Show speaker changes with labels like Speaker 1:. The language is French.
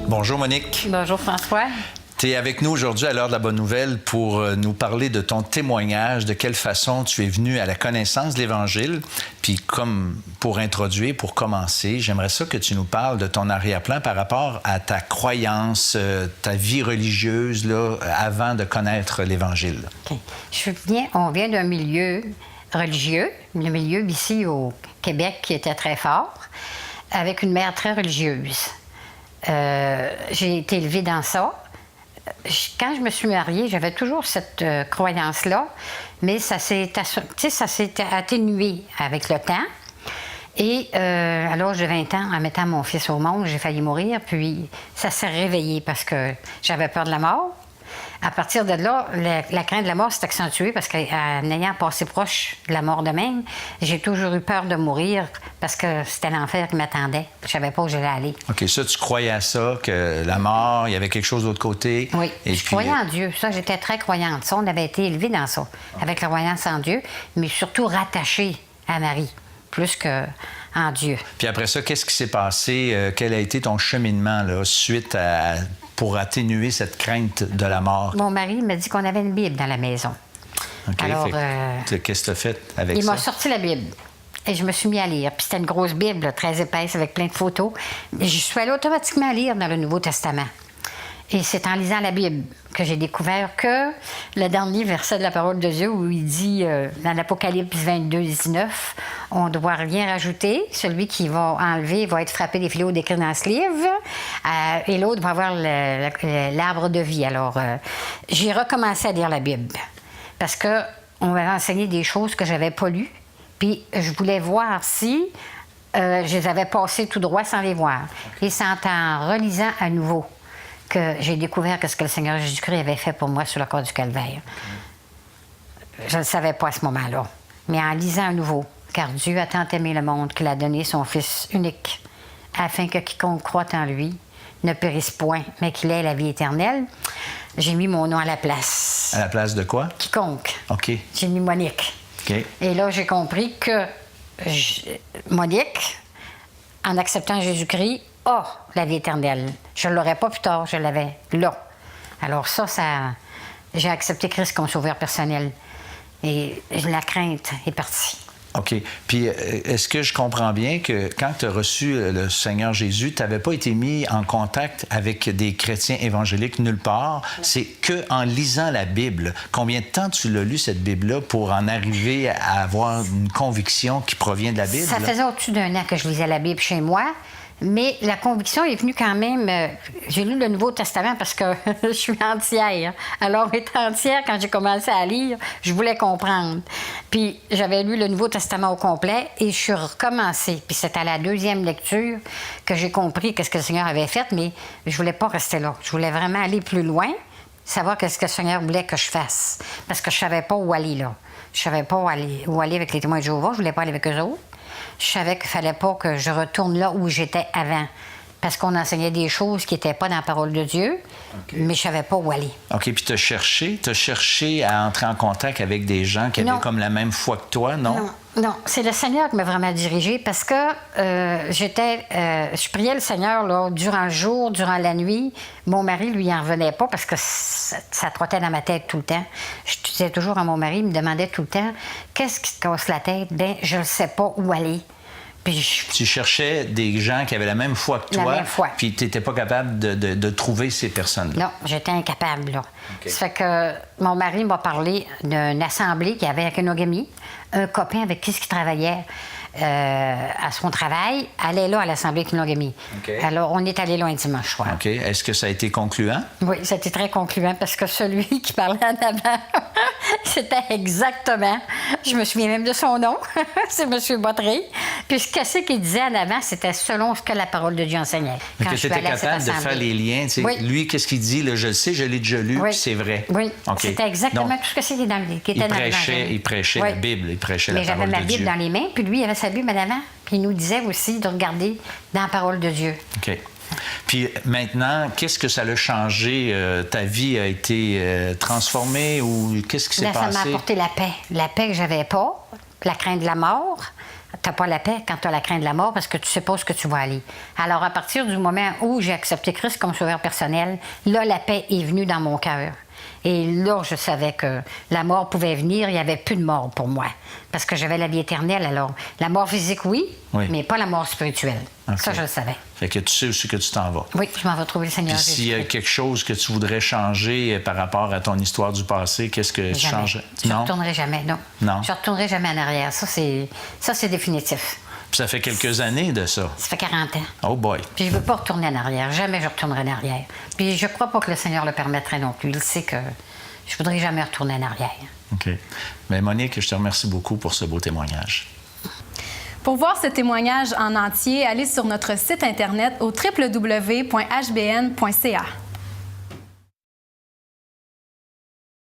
Speaker 1: Bonjour Monique.
Speaker 2: Bonjour François.
Speaker 1: Tu es avec nous aujourd'hui à l'heure de la bonne nouvelle pour nous parler de ton témoignage, de quelle façon tu es venu à la connaissance de l'Évangile. Puis comme pour introduire, pour commencer, j'aimerais ça que tu nous parles de ton arrière-plan par rapport à ta croyance, ta vie religieuse là, avant de connaître l'Évangile.
Speaker 2: Okay. On vient d'un milieu religieux, le milieu ici au Québec qui était très fort, avec une mère très religieuse. J'ai été élevée dans ça. Quand je me suis mariée, j'avais toujours cette croyance-là, mais ça s'est atténué avec le temps. Et à l'âge de 20 ans, en mettant mon fils au monde, j'ai failli mourir, puis ça s'est réveillé parce que j'avais peur de la mort. À partir de là, la crainte de la mort s'est accentuée parce qu'en ayant passé proche de la mort de même, j'ai toujours eu peur de mourir parce que c'était l'enfer qui m'attendait. Je savais pas où j'allais aller.
Speaker 1: OK, ça, tu croyais à ça, que la mort, il y avait quelque chose de l'autre côté?
Speaker 2: Oui, je croyais en Dieu. Ça, j'étais très croyante. Ça, on avait été élevés dans ça, avec la croyance en Dieu, mais surtout rattachée à Marie, plus qu'en Dieu.
Speaker 1: Puis après ça, qu'est-ce qui s'est passé? Quel a été ton cheminement là, pour atténuer cette crainte de la mort?
Speaker 2: Mon mari m'a dit qu'on avait une Bible dans la maison.
Speaker 1: OK.
Speaker 2: Alors,
Speaker 1: qu'est-ce que tu as fait avec ça?
Speaker 2: Il m'a sorti la Bible. Et je me suis mis à lire. Puis c'était une grosse Bible, là, très épaisse, avec plein de photos. Et je suis allée automatiquement lire dans le Nouveau Testament. Et c'est en lisant la Bible que j'ai découvert que le dernier verset de la parole de Dieu où il dit, dans l'Apocalypse 22, 19, on ne doit rien rajouter. Celui qui va enlever va être frappé des fléaux décrits dans ce livre. Et l'autre va avoir l'arbre de vie. Alors, j'ai recommencé à lire la Bible parce qu'on m'avait enseigné des choses que je n'avais pas lues. Puis je voulais voir si je les avais passées tout droit sans les voir. Et c'est en relisant à nouveau que j'ai découvert ce que le Seigneur Jésus-Christ avait fait pour moi sur la croix du Calvaire. Je ne le savais pas à ce moment-là. Mais en lisant à nouveau, car Dieu a tant aimé le monde qu'il a donné son Fils unique, afin que quiconque croit en lui ne périsse point, mais qu'il ait la vie éternelle, j'ai mis mon nom à la place.
Speaker 1: À la place de quoi?
Speaker 2: Quiconque.
Speaker 1: OK.
Speaker 2: J'ai mis Monique.
Speaker 1: OK.
Speaker 2: Et là, j'ai compris que Monique, en acceptant Jésus-Christ, la vie éternelle. Je ne l'aurais pas plus tard, je l'avais là. Alors ça, j'ai accepté Christ comme sauveur personnel. Et la crainte est partie.
Speaker 1: OK. Puis, est-ce que je comprends bien que quand tu as reçu le Seigneur Jésus, tu n'avais pas été mis en contact avec des chrétiens évangéliques nulle part? C'est qu'en lisant la Bible. Combien de temps tu l'as lu, cette Bible-là, pour en arriver à avoir une conviction qui provient de la Bible?
Speaker 2: Ça faisait au-dessus d'un an que je lisais la Bible chez moi. Mais la conviction est venue quand même... j'ai lu le Nouveau Testament parce que je suis entière. Alors, étant entière, quand j'ai commencé à lire, je voulais comprendre. Puis, j'avais lu le Nouveau Testament au complet et je suis recommencée. Puis, c'est à la deuxième lecture que j'ai compris ce que le Seigneur avait fait, mais je voulais pas rester là. Je voulais vraiment aller plus loin, savoir ce que le Seigneur voulait que je fasse. Parce que je savais pas où aller, là. Je savais pas où aller avec les témoins de Jéhovah. Je voulais pas aller avec eux autres. Je savais qu'il fallait pas que je retourne là où j'étais avant. Parce qu'on enseignait des choses qui n'étaient pas dans la parole de Dieu, okay. Mais je savais pas où aller.
Speaker 1: OK, puis tu as cherché à entrer en contact avec des gens qui avaient comme la même foi que toi, non?
Speaker 2: Non, c'est le Seigneur qui m'a vraiment dirigée parce que je priais le Seigneur là, durant le jour, durant la nuit. Mon mari, lui, en revenait pas parce que ça trottait dans ma tête tout le temps. Je disais toujours à mon mari, il me demandait tout le temps, qu'est-ce qui te casse la tête? Bien, je ne sais pas où aller.
Speaker 1: Tu cherchais des gens qui avaient la même foi que toi, puis tu n'étais pas capable de trouver ces personnes-là.
Speaker 2: Non, j'étais incapable, là. Okay. Ça fait que mon mari m'a parlé d'une assemblée qu'il y avait à Kenogami. Un copain avec qui il travaillait à son travail allait là à l'assemblée de Kenogami. Okay. Alors, on est allé là un dimanche soir.
Speaker 1: OK. Est-ce que ça a été concluant?
Speaker 2: Oui, ça a été très concluant parce que celui qui parlait en avant, c'était exactement... Je me souviens même de son nom. C'est M. Botteré. Puis ce qu'il disait en avant, c'était selon ce que la parole de Dieu enseignait.
Speaker 1: Quand tu étais capable de faire les liens. Oui. Lui, qu'est-ce qu'il dit? Là, je le sais, je l'ai déjà lu, puis c'est vrai.
Speaker 2: Oui,
Speaker 1: okay.
Speaker 2: C'était exactement tout ce que c'était dans le
Speaker 1: Il prêchait la Bible, il prêchait la parole de Dieu.
Speaker 2: Mais j'avais ma Bible dans les mains, puis lui, il avait sa Bible en avant. Puis il nous disait aussi de regarder dans la parole de Dieu.
Speaker 1: OK. Puis maintenant, qu'est-ce que ça a changé? Ta vie a été transformée ou qu'est-ce qui s'est passé?
Speaker 2: Ça m'a apporté la paix. La paix que j'avais pas, la crainte de la mort. tu n'as pas la paix quand tu as la crainte de la mort parce que tu ne sais pas où ce que tu vas aller. Alors, à partir du moment où j'ai accepté Christ comme sauveur personnel, là, la paix est venue dans mon cœur. Et là, je savais que la mort pouvait venir. Il n'y avait plus de mort pour moi. Parce que j'avais la vie éternelle. Alors, la mort physique, oui. Mais pas la mort spirituelle. Okay. Ça, je le savais.
Speaker 1: Fait que tu sais aussi que tu t'en vas.
Speaker 2: Oui, je m'en vais trouver le Seigneur Jésus.
Speaker 1: S'il y a quelque chose que tu voudrais changer par rapport à ton histoire du passé, qu'est-ce que tu changes?
Speaker 2: Je ne retournerai jamais, non.
Speaker 1: Non.
Speaker 2: Je ne retournerai jamais en arrière. Ça, c'est définitif.
Speaker 1: Puis ça fait quelques années de ça.
Speaker 2: Ça fait 40 ans.
Speaker 1: Oh boy.
Speaker 2: Puis je ne veux pas retourner en arrière. Jamais je retournerai en arrière. Puis je ne crois pas que le Seigneur le permettrait non plus. Il sait que je ne voudrais jamais retourner en arrière.
Speaker 1: OK. Bien, Monique, je te remercie beaucoup pour ce beau témoignage.
Speaker 3: Pour voir ce témoignage en entier, allez sur notre site Internet au www.hbn.ca.